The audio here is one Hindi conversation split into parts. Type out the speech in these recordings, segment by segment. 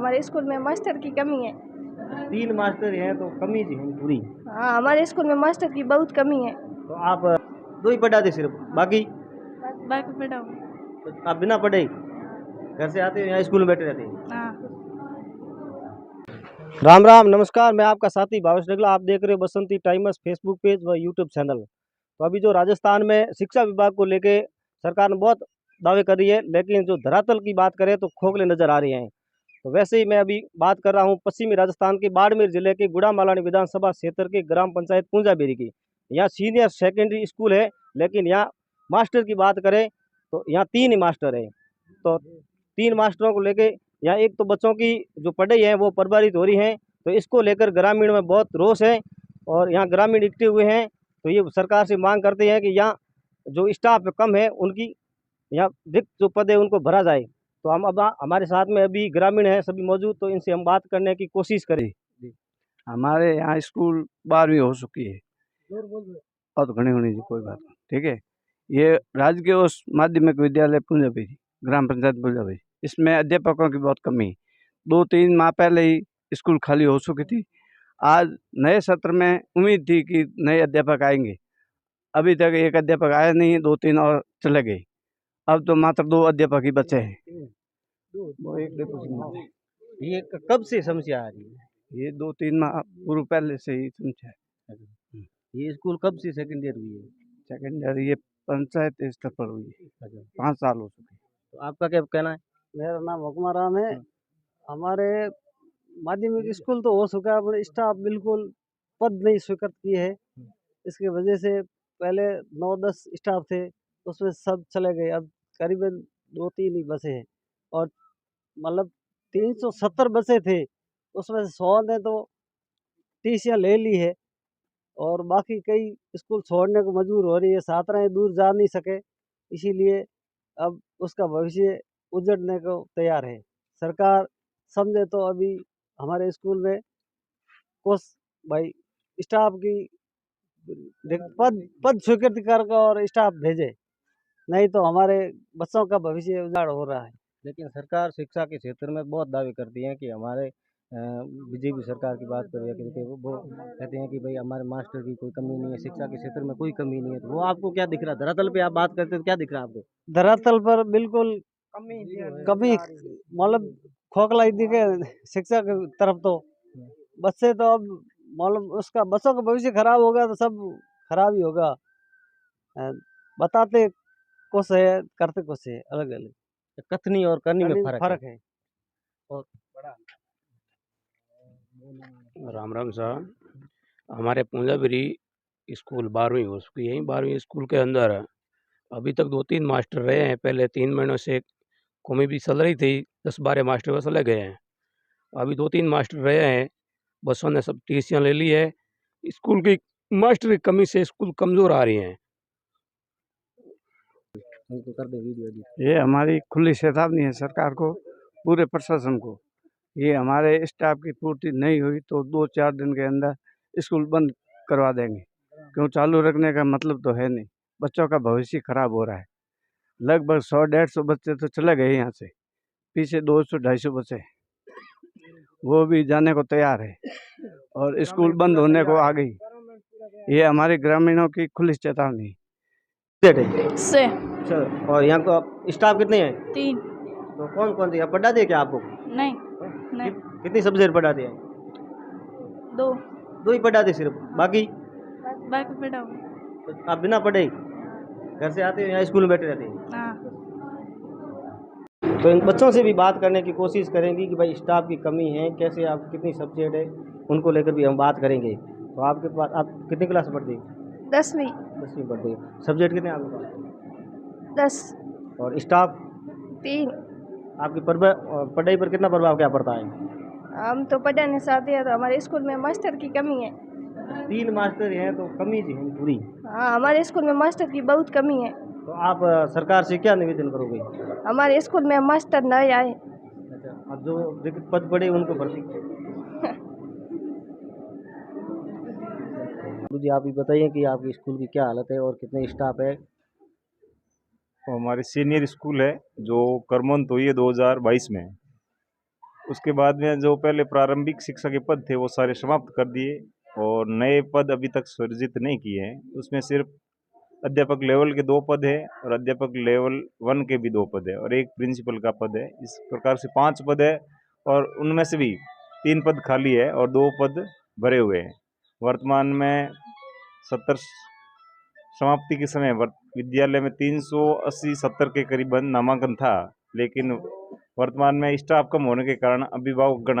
हमारे स्कूल में मास्टर की कमी है। 3 मास्टर हैं तो कमी जी है पूरी। हाँ, हमारे स्कूल में मास्टर की बहुत कमी है। तो आप 2 ही पढ़ाते सिर्फ, बाकी बाकी पढ़ाओ। तो आप बिना पढ़े ही घर से आते हो या स्कूल में बैठे रहते हैं? हाँ। राम राम, नमस्कार। मैं आपका साथी भावेश नगला। आप देख रहे हो बसंती टाइम्स फेसबुक पेज व यूट्यूब चैनल। तो अभी जो राजस्थान में शिक्षा विभाग को लेके सरकार ने बहुत दावे कर रही है, लेकिन जो धरातल की बात करें तो खोखले नजर आ रहे हैं। तो वैसे ही मैं अभी बात कर रहा हूँ पश्चिमी राजस्थान के बाड़मेर जिले के गुड़ामालानी विधानसभा क्षेत्र के ग्राम पंचायत पूंजाबेरी की। यहाँ सीनियर सेकेंडरी स्कूल है, लेकिन यहाँ मास्टर की बात करें तो यहाँ 3 ही मास्टर है। तो 3 मास्टरों को लेके यहाँ एक तो बच्चों की जो पढ़ाई है वो प्रभावित हो रही है। तो इसको लेकर ग्रामीण में बहुत रोष है और यहाँ ग्रामीण इकट्ठे हुए हैं। तो ये सरकार से मांग करते हैं कि यहाँ जो स्टाफ कम है उनकी यहाँ रिक्त जो पद है उनको भरा जाए। तो हम अब हमारे साथ में अभी ग्रामीण है सभी मौजूद, तो इनसे हम बात करने की कोशिश करें। हमारे यहाँ स्कूल 12वीं हो चुकी है और तो घनी होनी कोई बात नहीं, ठीक है। ये राजकीय उस माध्यमिक विद्यालय पूंजाबेरी, ग्राम पंचायत पूंजाबेरी, इसमें अध्यापकों की बहुत कमी है। 2-3 माह पहले ही स्कूल खाली हो चुकी थी। आज नए सत्र में उम्मीद थी कि नए अध्यापक आएंगे। अभी तक एक अध्यापक आया नहीं है, 2-3 और चले गए। अब तो मात्र 2 अध्यापक ही बचे हैं। वो एक ये कब से समस्या आ रही है? ये 2-3 माह पूर्व पहले से ही समझा है। ये स्कूल कब से सेकेंड ईयर हुई है? सेकेंड ईयर ये पंचायत स्तर पर हुई है। 5 साल हो चुके। तो आपका क्या कहना है? मेरा नाम हुक्मा राम है। हमारे माध्यमिक स्कूल तो हो चुका है, पर स्टाफ बिल्कुल पद नहीं स्वीकृत किए है। इसकी वजह से पहले 9-10 स्टाफ थे, उसमें सब चले गए। अब करीबन 2-3 ही बचे हैं और मतलब 370 बचे थे, उसमें से 100 ने तो टीसियाँ ले ली है और बाकी कई स्कूल छोड़ने को मजबूर हो रही है। छात्राएं दूर जा नहीं सके, इसीलिए अब उसका भविष्य उजड़ने को तैयार है। सरकार समझे तो अभी हमारे स्कूल में कुछ भाई स्टाफ की पद पद स्वीकृति कर और स्टाफ भेजे, नहीं तो हमारे बच्चों का भविष्य उजाड़ हो रहा है। लेकिन सरकार शिक्षा के क्षेत्र में बहुत दावे करती है कि हमारे बीजेपी सरकार की बात करें कि वो कहते हैं कि भाई हमारे मास्टर की कोई कमी नहीं है, शिक्षा के क्षेत्र में कोई कमी नहीं है। तो वो आपको क्या दिख रहा है? धरातल पे आप बात करते हैं तो क्या दिख रहा है आपको? धरातल पर बिल्कुल कमी मतलब खोखला ही दिखे शिक्षा की तरफ। तो बच्चे तो अब मतलब उसका बच्चों का भविष्य खराब होगा तो सब खराब ही होगा। बताते कुछ है, करते कुछ है, अलग अलग कथनी और करनी में फर्क है। और राम राम साहब, हमारे पूंजाबेरी स्कूल 12वीं हो चुकी है। 12वीं स्कूल के अंदर अभी तक 2-3 मास्टर रहे हैं। पहले 3 महीनों से कमी भी चल रही थी, 10-12 मास्टर बस चले गए हैं। अभी 2-3 मास्टर रहे हैं, बसों ने सब टीसियाँ ले ली है। स्कूल की मास्टर की कमी से स्कूल कमज़ोर आ रही हैं। ये हमारी खुली चेतावनी है सरकार को, पूरे प्रशासन को। ये हमारे स्टाफ की पूर्ति नहीं हुई तो 2-4 दिन के अंदर स्कूल बंद करवा देंगे। क्यों चालू रखने का मतलब तो है नहीं, बच्चों का भविष्य खराब हो रहा है। लगभग 100-150 बच्चे तो चले गए यहाँ से, पीछे 200-250 बच्चे वो भी जाने को तैयार है और स्कूल बंद होने को आ गई। ये हमारे ग्रामीणों की खुली चेतावनी से और यहाँ को स्टाफ कितने हैं? 3। तो कौन कौन से यहाँ पढ़ाते हैं क्या आपको? नहीं। कितनी सब्जेक्ट पढ़ाते हैं? 2। 2 ही पढ़ाते सिर्फ, बाकी बाकी पढ़ाओ। तो आप बिना पढ़े ही घर से आते हो या स्कूल में बैठे रहते हैं? हाँ। तो इन बच्चों से भी बात करने की कोशिश करेंगे कि भाई स्टाफ की कमी है, कैसे आप कितनी सब्जेक्ट है, उनको लेकर भी हम बात करेंगे। तो आपके पास आप कितनी क्लास पढ़ते हैं? 10वीं। 10वीं पढ़ते हैं। सब्जेक्ट कितने हैं आपके पास? 10। और स्टाफ? 3। आपकी पढ़ाई पर कितना प्रभाव क्या पड़ता है? हम तो पढ़ाने चाहते हैं, तो हमारे स्कूल में मास्टर की कमी है। 3 मास्टर हैं तो कमी जी है पूरी। हाँ, हमारे स्कूल में मास्टर की बहुत कमी है। तो आप सरकार से क्या निवेदन करोगे? हमारे स्कूल में मास्टर न आए। अच्छा, अब जो रिक्त पद पड़े उनको भर्ती जी आप भी बताइए कि आपकी स्कूल की क्या हालत है और कितने स्टाफ है? हमारी सीनियर स्कूल है जो करमंत हुई है 2022 में, उसके बाद में जो पहले प्रारंभिक शिक्षा के पद थे वो सारे समाप्त कर दिए और नए पद अभी तक सृजित नहीं किए हैं। उसमें सिर्फ अध्यापक लेवल के 2 पद है और अध्यापक लेवल 1 के भी 2 पद है और एक प्रिंसिपल का पद है। इस प्रकार से 5 पद है और उनमें से भी 3 पद खाली है और 2 पद भरे हुए हैं। वर्तमान में 70 समाप्ति के समय विद्यालय में 380-70 के करीबन नामांकन था, लेकिन वर्तमान में स्टाफ कम होने के कारण अभिभावकगण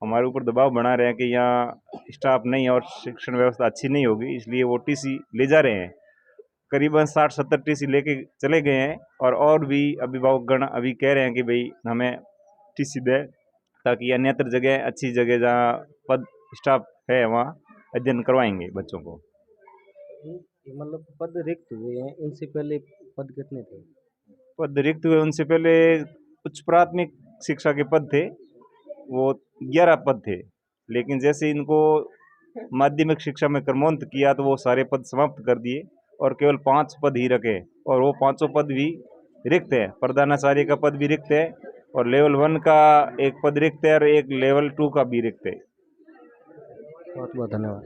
हमारे ऊपर दबाव बना रहे हैं कि यहाँ स्टाफ नहीं है और शिक्षण व्यवस्था अच्छी नहीं होगी, इसलिए वो टीसी ले जा रहे हैं। करीबन 60-70 टीसी लेके चले गए हैं और भी अभिभावकगण अभी कह रहे हैं कि भाई हमें टीसी दें ताकि अन्यत्र जगह अच्छी जगह जहाँ पद स्टाफ है वहाँ अध्ययन करवाएंगे बच्चों को। मतलब पद रिक्त हुए हैं, इनसे पहले पद कितने थे? पद रिक्त हुए उनसे पहले उच्च प्राथमिक शिक्षा के पद थे, वो 11 पद थे, लेकिन जैसे इनको माध्यमिक शिक्षा में क्रमोन्नत किया तो वो सारे पद समाप्त कर दिए और केवल 5 पद ही रखे और वो 5 पद भी रिक्त है। प्रधानाचार्य का पद भी रिक्त है और लेवल 1 का एक पद रिक्त है और एक लेवल 2 का भी रिक्त है। बहुत बहुत धन्यवाद।